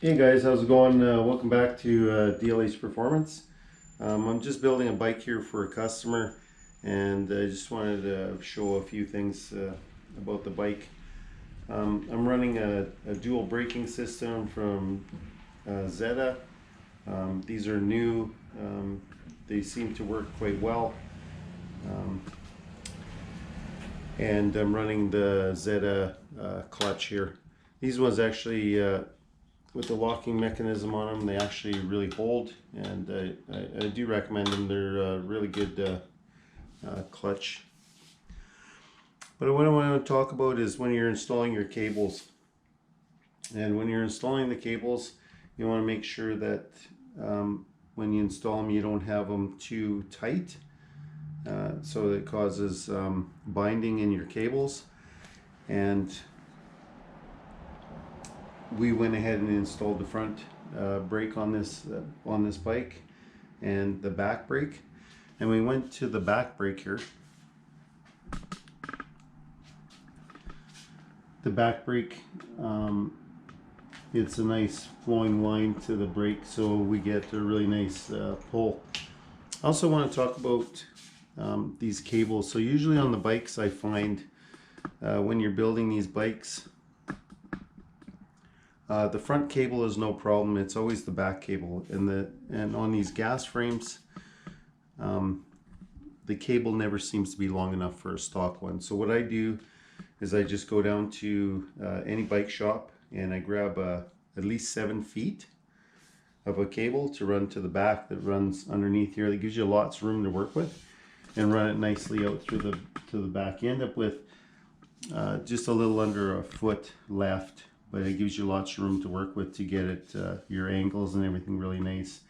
Hey guys, how's it going? Welcome back to DLH Performance. I'm just building a bike here for a customer, and I just wanted to show a few things about the bike. I'm running a dual braking system from Zeta. These are new. They seem to work quite well. Um, and I'm running the Zeta clutch here. These ones actually with the locking mechanism on them, they actually really hold, and I do recommend them. They're really good clutch. But what I want to talk about is when you're installing your cables. And when you're installing the cables, you want to make sure that when you install them, you don't have them too tight, so that it causes binding in your cables. And we went ahead and installed the front brake on this bike and the back brake, and we went to the back brake here. The back brake, it's a nice flowing line to the brake, so we get a really nice pull. I also want to talk about these cables. So usually on the bikes, I find when you're building these bikes, the front cable is no problem. It's always the back cable, and on these gas frames, the cable never seems to be long enough for a stock one. So what I do is I just go down to any bike shop and I grab at least 7 feet of a cable to run to the back that runs underneath here. That gives you lots of room to work with, and run it nicely out through to the back. You end up with just a little under a foot left, but it gives you lots of room to work with to get it your angles and everything really nice,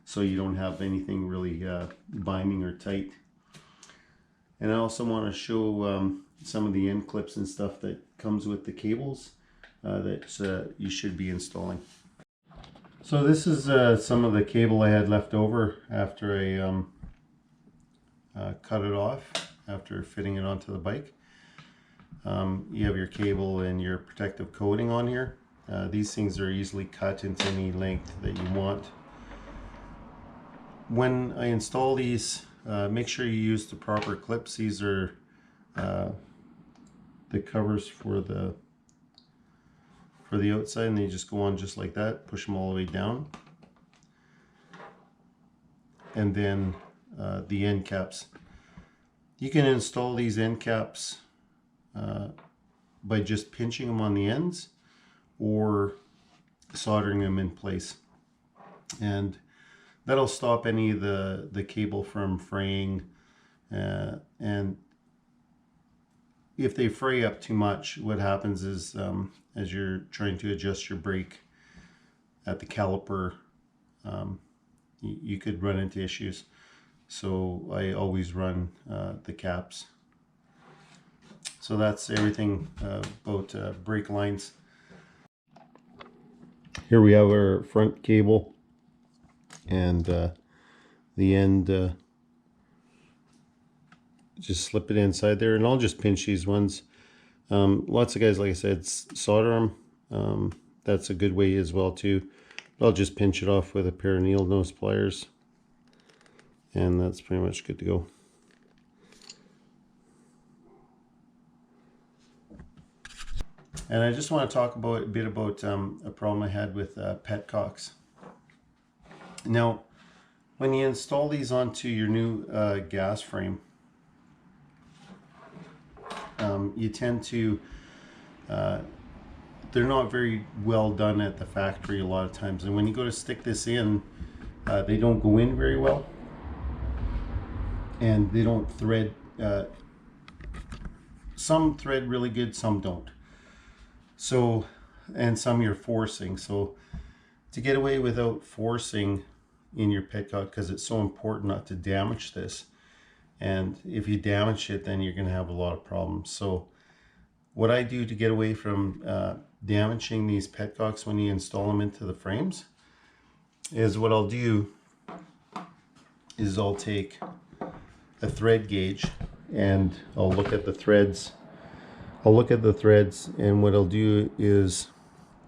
so you don't have anything really binding or tight. And I also want to show some of the end clips and stuff that comes with the cables that you should be installing. So this is some of the cable I had left over after I cut it off after fitting it onto the bike. You have your cable and your protective coating on here. These things are easily cut into any length that you want. When I install these, make sure you use the proper clips. These are the covers for the outside, and they just go on just like that. Push them all the way down, and then the end caps. You can install these end caps by just pinching them on the ends or soldering them in place, and that'll stop any of the cable from fraying. And if they fray up too much, what happens is as you're trying to adjust your brake at the caliper, you could run into issues. So I always run the caps. So that's everything about brake lines. Here we have our front cable, and the end, just slip it inside there, and I'll just pinch these ones. Lots of guys, like I said, solder them. That's a good way as well too. But I'll just pinch it off with a pair of needle nose pliers, and that's pretty much good to go. And I just want to talk a bit about a problem I had with Petcocks. Now, when you install these onto your new gas frame, you tend to, they're not very well done at the factory a lot of times. And when you go to stick this in, they don't go in very well. And they don't thread, some thread really good, some don't. So, and some you're forcing. So to get away without forcing in your Petcock, because it's so important not to damage this, and if you damage it, then you're going to have a lot of problems. So what I do to get away from damaging these Petcocks when you install them into the frames is, what I'll do is I'll take a thread gauge and I'll look at the threads. And what I'll do is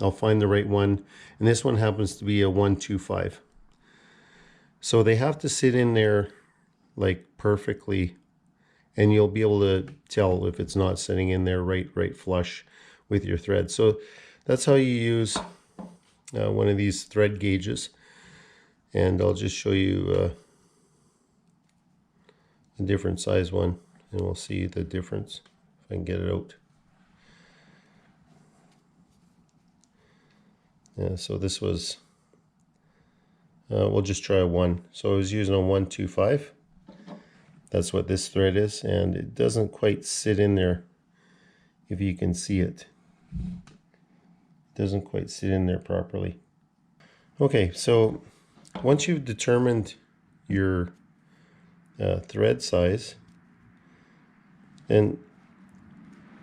I'll find the right one, and this one happens to be a 125. So they have to sit in there like perfectly, and you'll be able to tell if it's not sitting in there right flush with your thread. So that's how you use one of these thread gauges, and I'll just show you a different size one, and we'll see the difference if I can get it out. Yeah, so this was, we'll just try a 1. So I was using a 125. That's what this thread is, and it doesn't quite sit in there, if you can see it. It doesn't quite sit in there properly. Okay, so once you've determined your thread size, and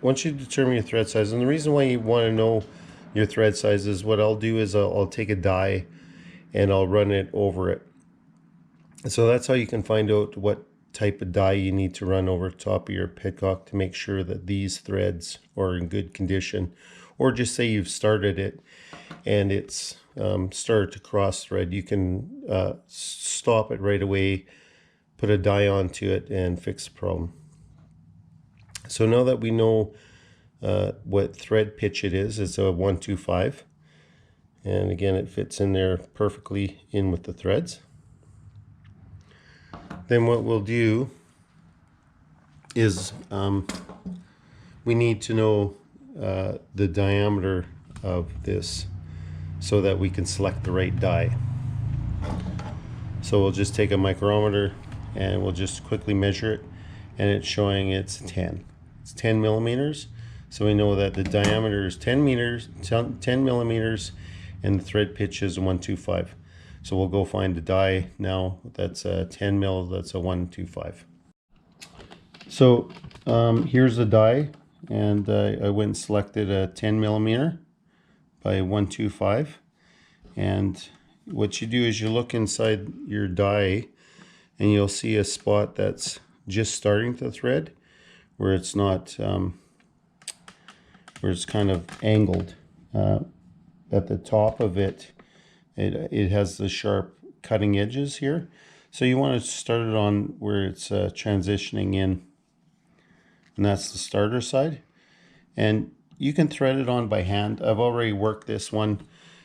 once you determine your thread size, and the reason why you want to know your thread size is what I'll do is I'll take a die and I'll run it over it. So that's how you can find out what type of die you need to run over top of your Petcock to make sure that these threads are in good condition. Or just say you've started it and it's started to cross thread, you can stop it right away, put a die onto it, and fix the problem. So now that we know what thread pitch it is, it's a 125, and again it fits in there perfectly in with the threads. Then what we'll do is we need to know the diameter of this so that we can select the right die. So we'll just take a micrometer and we'll just quickly measure it, and it's showing it's 10. It's 10 millimeters. So we know that the diameter is 10 millimeters, and the thread pitch is 125. So we'll go find a die now that's a 10 mil, that's a 125. So here's the die, and I went and selected a 10 millimeter by 125. And what you do is you look inside your die and you'll see a spot that's just starting to thread, where it's not, where it's kind of angled. At the top of it, it has the sharp cutting edges here. So you want to start it on where it's transitioning in, and that's the starter side. And you can thread it on by hand. I've already worked this one.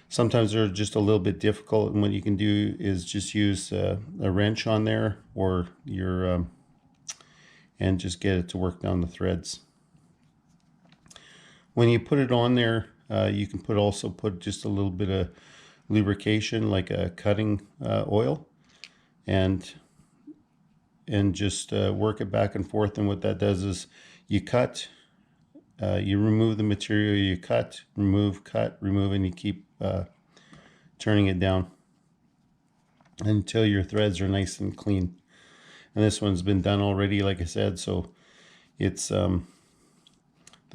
Sometimes they're just a little bit difficult, and what you can do is just use a wrench on there, or your and just get it to work down the threads. When you put it on there, you can also put just a little bit of lubrication, like a cutting oil, and just work it back and forth. And what that does is you cut, you remove the material, you cut, remove, and you keep turning it down until your threads are nice and clean. And this one's been done already, like I said, so it's the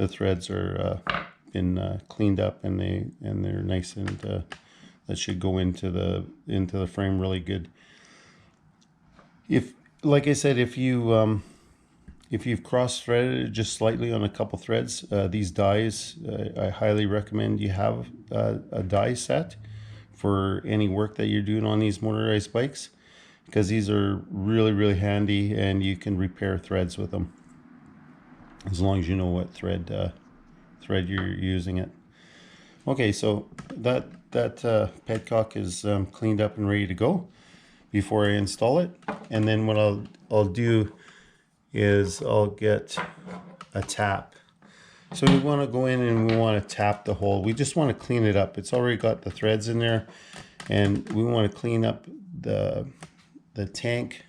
threads are been cleaned up, and they're nice, and that should go into the frame really good. If, like I said, if you've cross-threaded it just slightly on a couple threads, these dies, I highly recommend you have a die set for any work that you're doing on these motorized bikes, because these are really handy, and you can repair threads with them as long as you know what thread you're using it. Okay, so that Petcock is cleaned up and ready to go before I install it. And then what I'll do is I'll get a tap. So we want to go in and we want to tap the hole. We just want to clean it up. It's already got the threads in there, and we want to clean up the tank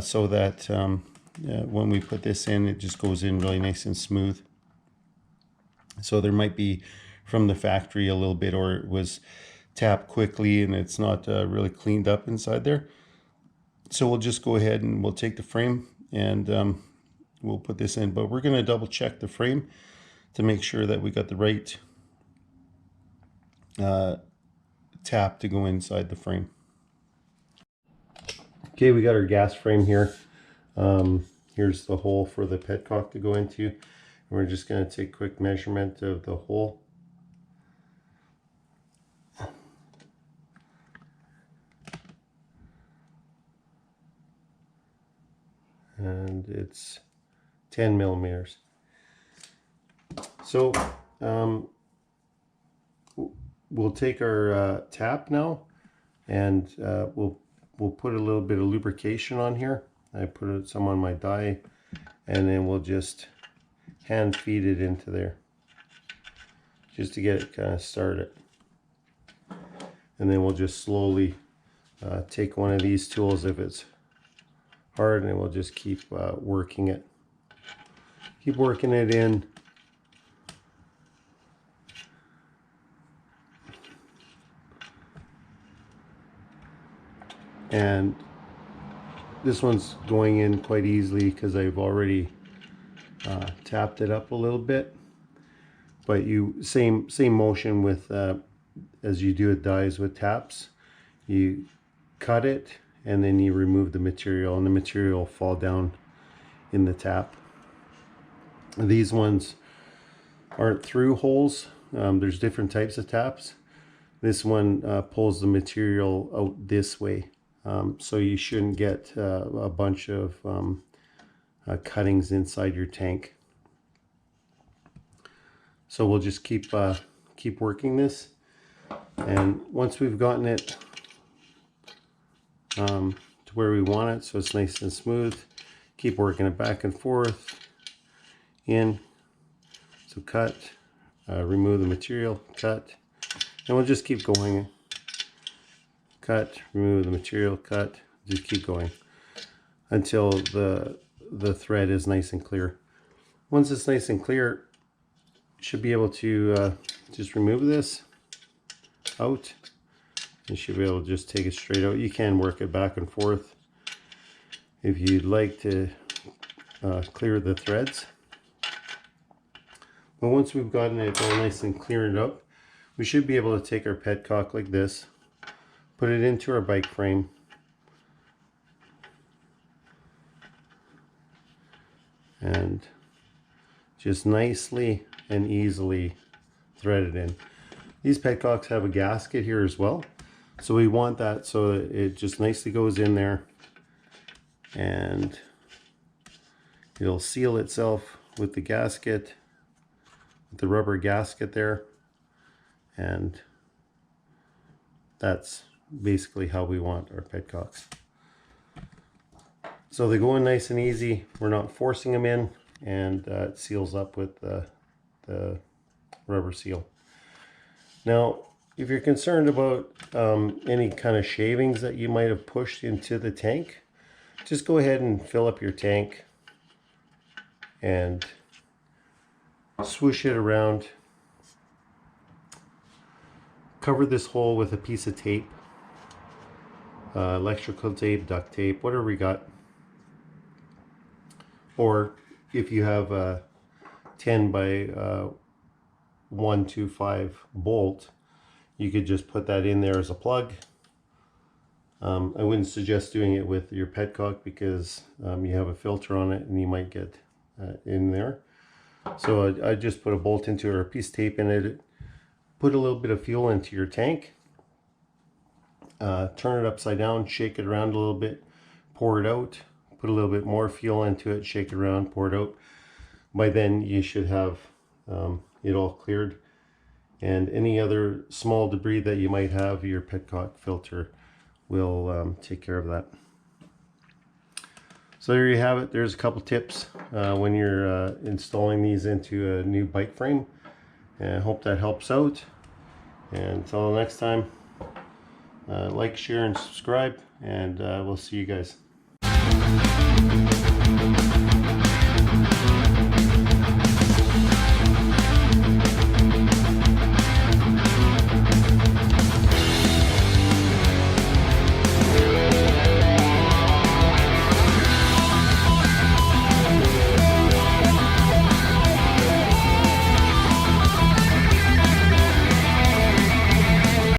so that when we put this in, it just goes in really nice and smooth. So there might be from the factory a little bit, or it was tapped quickly and it's not really cleaned up inside there. So we'll just go ahead and we'll take the frame and we'll put this in, but we're going to double check the frame to make sure that we got the right tap to go inside the frame. Okay, we got our gas frame here. Here's the hole for the Petcock to go into. We're just going to take a quick measurement of the hole. And it's 10 millimeters. So we'll take our tap now, and we'll put a little bit of lubrication on here. I put some on my die, and then we'll just hand feed it into there just to get it kind of started. And then we'll just slowly take one of these tools if it's hard, and we'll just keep working it. Keep working it in. And this one's going in quite easily because I've already tapped it up a little bit. But same motion with as you do with dies with taps. You cut it and then you remove the material, and the material will fall down in the tap. These ones aren't through holes. There's different types of taps. This one pulls the material out this way. So you shouldn't get a bunch of cuttings inside your tank. So we'll just keep working this, and once we've gotten it to where we want it, so it's nice and smooth, keep working it back and forth in. So cut, remove the material, cut, and we'll just keep going. Cut, remove the material, cut, just keep going until the thread is nice and clear. Once it's nice and clear, you should be able to just remove this out. You should be able to just take it straight out. You can work it back and forth if you'd like to clear the threads. But once we've gotten it all nice and cleared up, we should be able to take our petcock like this, put it into our bike frame, and just nicely and easily thread it in. These petcocks have a gasket here as well, so we want that so that it just nicely goes in there and it'll seal itself with the gasket, with the rubber gasket there, and that's basically how we want our petcocks. So they go in nice and easy. We're not forcing them in, and it seals up with the rubber seal. Now, if you're concerned about any kind of shavings that you might have pushed into the tank, just go ahead and fill up your tank and swoosh it around. Cover this hole with a piece of tape, electrical tape, duct tape, whatever we got. Or if you have a 10 by 125 bolt, you could just put that in there as a plug. I wouldn't suggest doing it with your petcock because you have a filter on it and you might get in there. So I just put a bolt into it or a piece of tape in it. Put a little bit of fuel into your tank, turn it upside down, shake it around a little bit, pour it out, put a little bit more fuel into it, shake it around, pour it out. By then you should have it all cleared, and any other small debris that you might have, your petcock filter will take care of that. So there you have it. There's a couple tips when you're installing these into a new bike frame. And I hope that helps out. And until next time, like, share, and subscribe, and we'll see you guys.